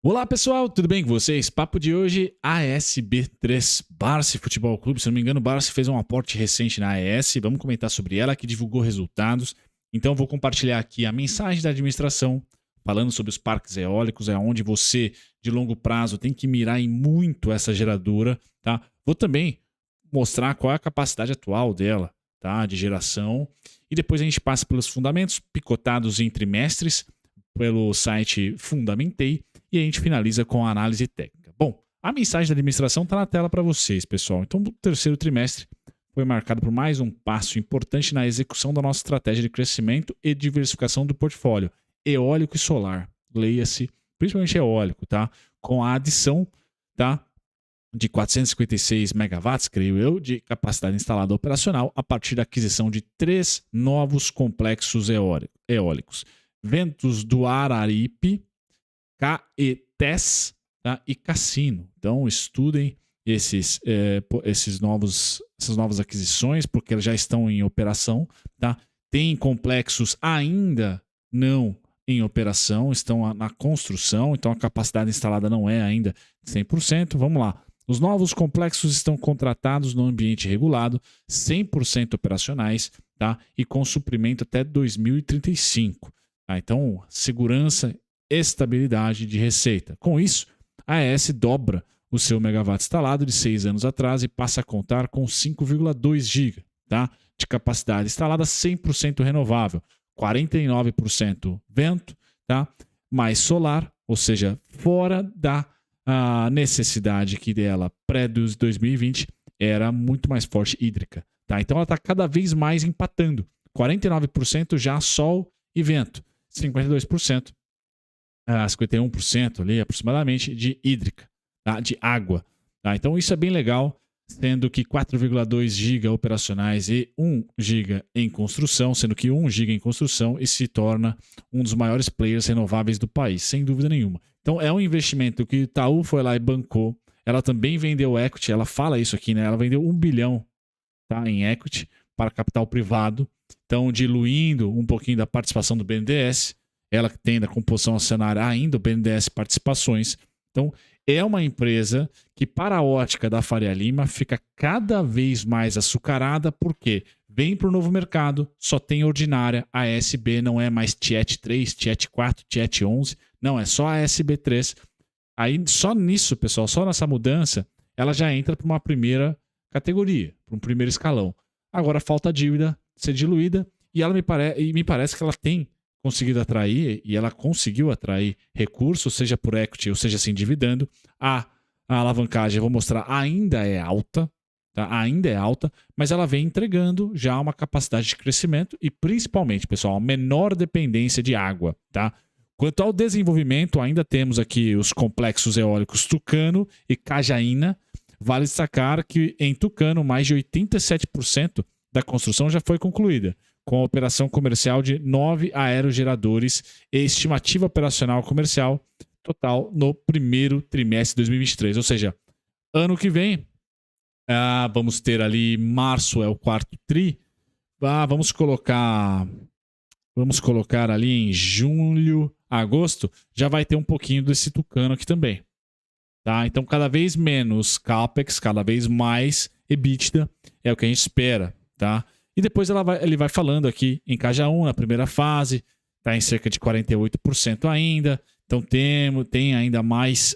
Olá pessoal, tudo bem com vocês? Papo de hoje, ASB3, Barsi Futebol Clube. Se não me engano, o Barsi fez um aporte recente na AES. Vamos comentar sobre ela, que divulgou resultados. Então vou compartilhar aqui a mensagem da administração, falando sobre os parques eólicos, é onde você, de longo prazo, tem que mirar em muito essa geradora. Tá? Vou também mostrar qual é a capacidade atual dela, tá? De geração. E depois a gente passa pelos fundamentos, picotados em trimestres, pelo site Fundamentei. E a gente finaliza com a análise técnica. Bom, a mensagem da administração está na tela para vocês, pessoal. Então, o terceiro trimestre foi marcado por mais um passo importante na execução da nossa estratégia de crescimento e diversificação do portfólio eólico e solar. Leia-se, principalmente eólico, tá? Com a adição, tá? De 456 megawatts, creio eu, de capacidade instalada operacional a partir da aquisição de 3 novos complexos eólicos. Ventos do Araripe, Caetés, tá? E Cassino. Então, estudem essas novas aquisições, porque elas já estão em operação. Tá? Tem complexos ainda não em operação, estão na construção, então a capacidade instalada não é ainda 100%. Vamos lá. Os novos complexos estão contratados no ambiente regulado, 100% operacionais, tá? E com suprimento até 2035. Tá? Então, segurança, estabilidade de receita. Com isso, a AES dobra o seu megawatt instalado de 6 anos atrás e passa a contar com 5,2 GB, tá? De capacidade instalada 100% renovável, 49% vento, tá? Mais solar, ou seja, fora da necessidade que dela pré-2020 era muito mais forte hídrica. Tá? Então ela está cada vez mais empatando. 49% já sol e vento, 52%. 51% ali aproximadamente de hídrica, tá? De água. Tá? Então isso é bem legal, sendo que 4,2 GB operacionais e 1 GB em construção, sendo que 1 GB em construção e se torna um dos maiores players renováveis do país, sem dúvida nenhuma. Então é um investimento que o Itaú foi lá e bancou. Ela também vendeu equity, ela fala isso aqui, né? Ela vendeu 1 bilhão, tá? Em equity para capital privado, então diluindo um pouquinho da participação do BNDES. Ela que tem da composição acionária ainda o BNDES Participações. Então, é uma empresa que, para a ótica da Faria Lima, fica cada vez mais açucarada, porque vem para o novo mercado, só tem ordinária, a ASB não é mais Tiet 3, Tiet 4, Tiet 11, não, é só a ASB 3. Aí, só nisso, pessoal, só nessa mudança, ela já entra para uma primeira categoria, para um primeiro escalão. Agora, falta a dívida ser diluída, e me parece que ela tem conseguido atrair, e ela conseguiu atrair recursos, seja por equity ou seja se endividando. A alavancagem, eu vou mostrar, ainda é alta, tá? Ainda é alta, mas ela vem entregando já uma capacidade de crescimento e principalmente, pessoal, menor dependência de água. Tá? Quanto ao desenvolvimento, ainda temos aqui os complexos eólicos Tucano e Cajaína. Vale destacar que em Tucano, mais de 87% da construção já foi concluída, com a operação comercial de 9 aerogeradores e estimativa operacional comercial total no primeiro trimestre de 2023. Ou seja, ano que vem, vamos ter ali, março é o quarto tri, vamos colocar ali em julho, agosto, já vai ter um pouquinho desse Tucano aqui também. Tá? Então, cada vez menos CAPEX, cada vez mais EBITDA, é o que a gente espera, tá? E depois ele vai falando aqui em Cajaú, na primeira fase, está em cerca de 48% ainda. Então tem ainda mais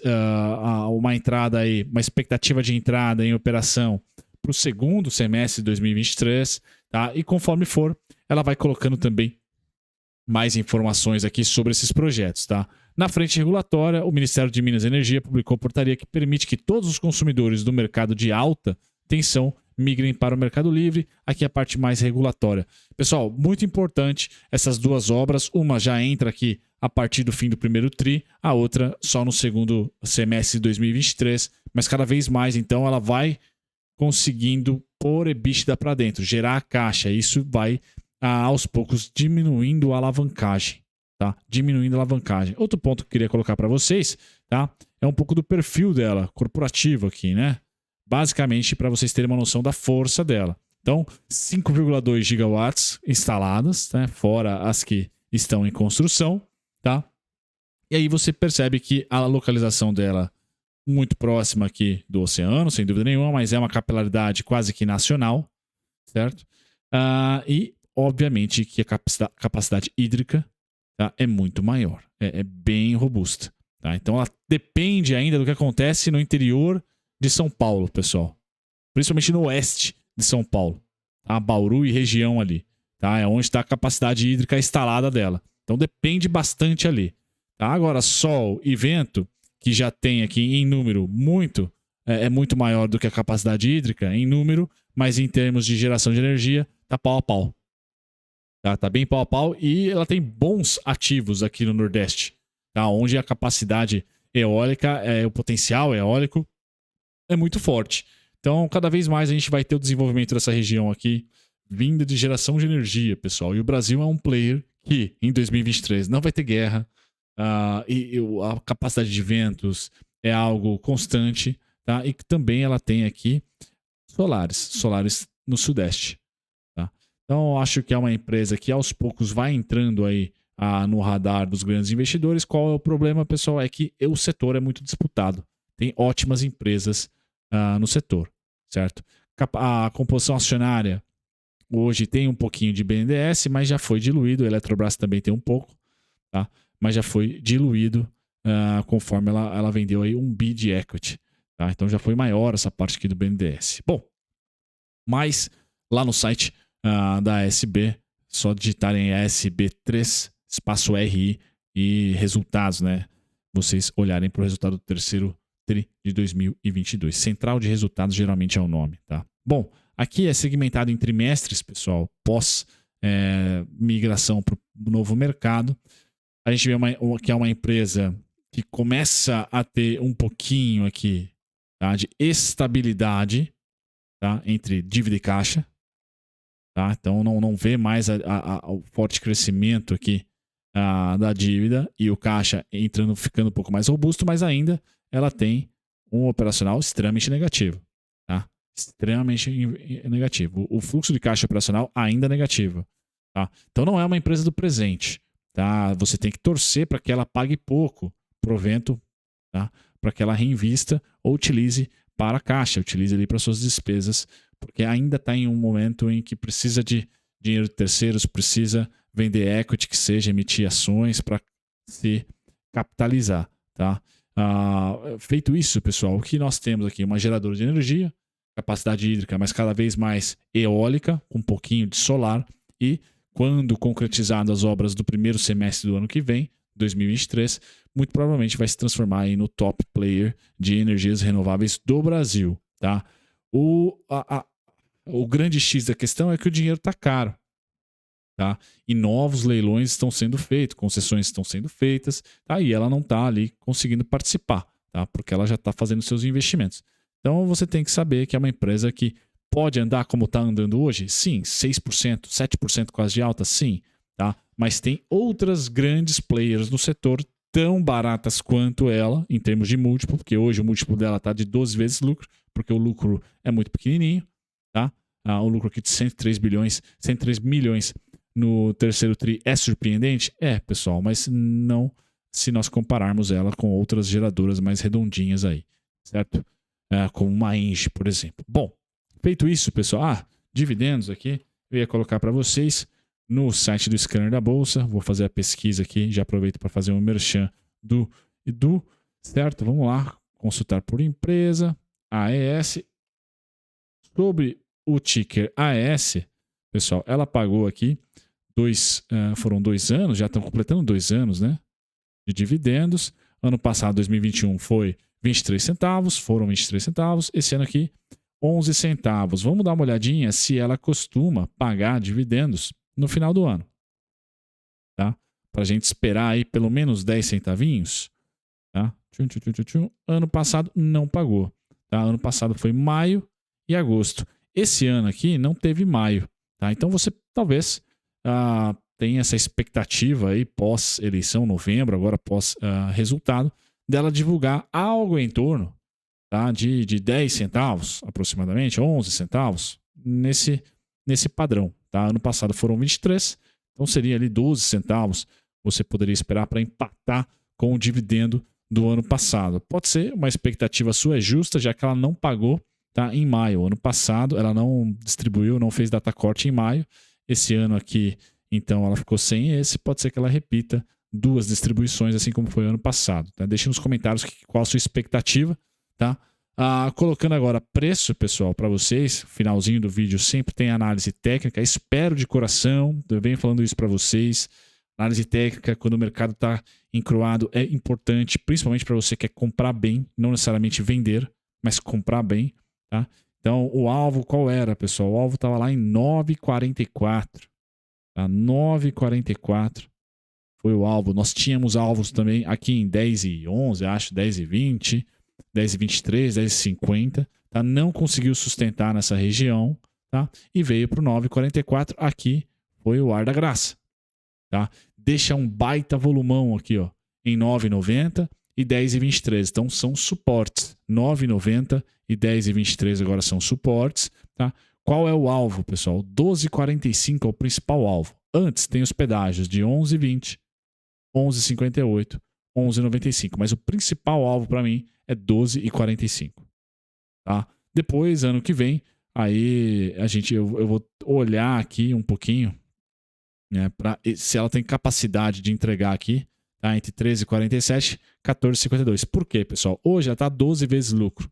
uma entrada aí, uma expectativa de entrada em operação para o segundo semestre de 2023. Tá? E conforme for, ela vai colocando também mais informações aqui sobre esses projetos. Tá? Na frente regulatória, o Ministério de Minas e Energia publicou portaria que permite que todos os consumidores do mercado de alta tensão migrem para o Mercado Livre. Aqui a parte mais regulatória. Pessoal, muito importante essas duas obras. Uma já entra aqui a partir do fim do primeiro tri, a outra só no segundo semestre de 2023. Mas cada vez mais, então, ela vai conseguindo pôr EBITDA para dentro, gerar a caixa. Isso vai, aos poucos, diminuindo a alavancagem. Tá? Diminuindo a alavancagem. Outro ponto que eu queria colocar para vocês, tá? É um pouco do perfil dela, corporativo aqui, né? Basicamente, para vocês terem uma noção da força dela. Então, 5,2 gigawatts instaladas, né? Fora as que estão em construção. Tá? E aí você percebe que a localização dela muito próxima aqui do oceano, sem dúvida nenhuma, mas é uma capilaridade quase que nacional, certo? E, obviamente, que a capacidade hídrica, tá, é muito maior, é bem robusta. Tá? Então, ela depende ainda do que acontece no interior de São Paulo, pessoal. Principalmente no oeste de São Paulo. Tá? Bauru e região ali. Tá? É onde está a capacidade hídrica instalada dela. Então, depende bastante ali. Tá? Agora, sol e vento, que já tem aqui em número muito, é muito maior do que a capacidade hídrica em número, mas em termos de geração de energia, tá pau a pau. Tá bem pau a pau e ela tem bons ativos aqui no Nordeste, tá? Onde a capacidade eólica, o potencial eólico é muito forte. Então, cada vez mais a gente vai ter o desenvolvimento dessa região aqui, vinda de geração de energia, pessoal. E o Brasil é um player que, em 2023, não vai ter guerra, e a capacidade de ventos é algo constante, tá? E que também ela tem aqui solares no Sudeste. Tá? Então, eu acho que é uma empresa que aos poucos vai entrando aí no radar dos grandes investidores. Qual é o problema, pessoal? É que o setor é muito disputado. Tem ótimas empresas no setor, certo? A composição acionária hoje tem um pouquinho de BNDES, mas já foi diluído. A Eletrobras também tem um pouco, tá? Mas já foi diluído conforme ela vendeu aí 1 bi de equity. Tá? Então já foi maior essa parte aqui do BNDES. Bom, mas lá no site da ASB, só digitarem ASB3, espaço RI e resultados, né? Vocês olharem para o resultado do terceiro TRI de 2022. Central de resultados geralmente é o nome, tá? Bom, aqui é segmentado em trimestres, pessoal, pós migração para o novo mercado. A gente vê que é uma empresa que começa a ter um pouquinho aqui, tá, de estabilidade, tá, entre dívida e caixa. Tá? Então não vê mais o forte crescimento aqui da dívida e o caixa ficando um pouco mais robusto, mas ainda ela tem um operacional extremamente negativo. Tá? Extremamente negativo. O fluxo de caixa operacional ainda é negativo. Tá? Então não é uma empresa do presente. Tá? Você tem que torcer para que ela pague pouco provento, tá? Para que ela reinvista ou utilize para a caixa, utilize ali para suas despesas, porque ainda está em um momento em que precisa de dinheiro de terceiros, precisa vender equity, que seja emitir ações para se capitalizar. Tá? Feito isso, pessoal, o que nós temos aqui? Uma geradora de energia, capacidade hídrica, mas cada vez mais eólica, com um pouquinho de solar, e quando concretizado as obras do primeiro semestre do ano que vem, 2023, muito provavelmente vai se transformar aí no top player de energias renováveis do Brasil. Tá? O grande X da questão é que o dinheiro está caro. Tá? E novos leilões estão sendo feitos, concessões estão sendo feitas, tá? E ela não está ali conseguindo participar, tá? Porque ela já está fazendo seus investimentos. Então você tem que saber que é uma empresa que pode andar como está andando hoje? Sim, 6%, 7% quase de alta, sim. Tá? Mas tem outras grandes players no setor tão baratas quanto ela, em termos de múltiplo, porque hoje o múltiplo dela está de 12 vezes lucro, porque o lucro é muito pequenininho. Tá? O lucro aqui de 103 milhões no terceiro TRI é surpreendente? É, pessoal, mas não se nós compararmos ela com outras geradoras mais redondinhas aí, certo? Como uma Engie, por exemplo. Bom, feito isso, pessoal, dividendos aqui, eu ia colocar para vocês no site do Scanner da Bolsa. Vou fazer a pesquisa aqui, já aproveito para fazer um merchan do Edu, certo? Vamos lá, consultar por empresa, AES. Sobre o ticker AES, pessoal, ela pagou aqui foram 2 anos, já estão completando 2 anos, né? De dividendos. Ano passado, 2021, foi 23 centavos, foram 23 centavos. Esse ano aqui, 11 centavos. Vamos dar uma olhadinha se ela costuma pagar dividendos no final do ano. Tá? Para a gente esperar aí pelo menos 10 centavinhos. Tá? Ano passado não pagou. Tá? Ano passado foi maio e agosto. Esse ano aqui não teve maio. Tá? Então você talvez tenha essa expectativa aí pós-eleição, novembro, agora pós-resultado, dela divulgar algo em torno, tá, de 10 centavos aproximadamente, 11 centavos, nesse padrão. Tá? Ano passado foram 23, então seria ali 12 centavos. Você poderia esperar para empatar com o dividendo do ano passado. Pode ser, uma expectativa sua é justa, já que ela não pagou, tá, em maio. Ano passado ela não distribuiu, não fez data corte em maio. Esse ano aqui, então, ela ficou sem esse. Pode ser que ela repita 2 distribuições, assim como foi ano passado. Tá? Deixe nos comentários qual a sua expectativa. Tá? Colocando agora preço, pessoal, para vocês. Finalzinho do vídeo sempre tem análise técnica. Espero de coração, eu venho falando isso para vocês. Análise técnica, quando o mercado está encruado, é importante, principalmente para você que quer comprar bem, não necessariamente vender, mas comprar bem. Tá? Então, o alvo qual era, pessoal? O alvo estava lá em 9,44. Tá? 9,44 foi o alvo. Nós tínhamos alvos também aqui em 10,11, acho, 10,20, 10,23, 10,50. Tá? Não conseguiu sustentar nessa região, tá? E veio para o 9,44. Aqui foi o ar da graça. Tá? Deixa um baita volumão aqui, ó, em 9,90 e 10,23. Então são suportes. 9,90 e 10,23 agora são suportes. Tá? Qual é o alvo, pessoal? 12,45 é o principal alvo. Antes tem os pedágios de 11,20, 11,58, 11,95. Mas o principal alvo para mim é 12,45. Tá? Depois, ano que vem, aí eu vou olhar aqui um pouquinho, né, se ela tem capacidade de entregar aqui, tá, entre 13,47 e 14,52. Por quê, pessoal? Hoje ela está 12 vezes lucro.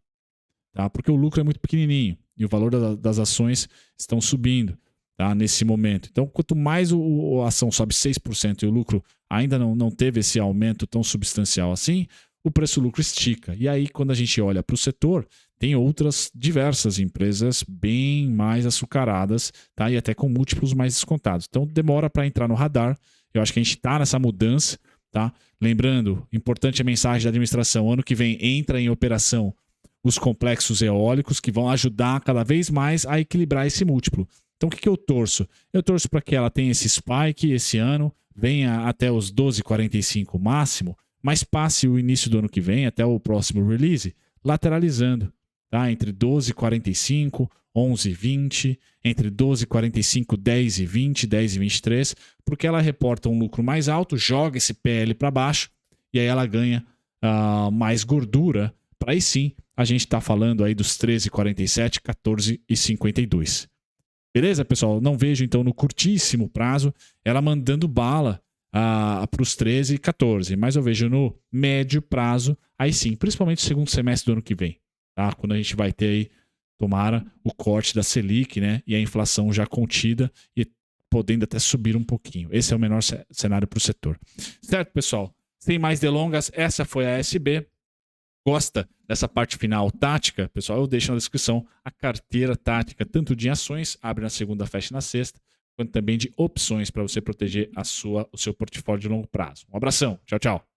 Tá? Porque o lucro é muito pequenininho e o valor das ações estão subindo, tá, nesse momento. Então, quanto mais a ação sobe 6% e o lucro ainda não teve esse aumento tão substancial assim, o preço-lucro estica. E aí, quando a gente olha para o setor, tem outras diversas empresas bem mais açucaradas, tá? E até com múltiplos mais descontados. Então, demora para entrar no radar. Eu acho que a gente está nessa mudança. Tá? Lembrando, importante a mensagem da administração, ano que vem entra em operação os complexos eólicos que vão ajudar cada vez mais a equilibrar esse múltiplo. Então, o que eu torço? Eu torço para que ela tenha esse spike esse ano, venha até os 12,45 máximo, mas passe o início do ano que vem, até o próximo release, lateralizando. Tá? Entre 12,45, 11,20, entre 12,45, 10,20, 10,23, porque ela reporta um lucro mais alto, joga esse PL para baixo e aí ela ganha mais gordura, para aí sim a gente está falando aí dos 13,47, 14,52. Beleza, pessoal? Não vejo então no curtíssimo prazo ela mandando bala para os 13 e 14, mas eu vejo no médio prazo, aí sim, principalmente no segundo semestre do ano que vem. Tá? Quando a gente vai ter aí, tomara, o corte da Selic, né? E a inflação já contida e podendo até subir um pouquinho. Esse é o menor cenário para o setor. Certo, pessoal? Sem mais delongas, essa foi a SB. Gosta dessa parte final tática? Pessoal, eu deixo na descrição a carteira tática, tanto de ações, abre na segunda, fecha na sexta, quanto também de opções para você proteger o seu portfólio de longo prazo. Um abração. Tchau, tchau.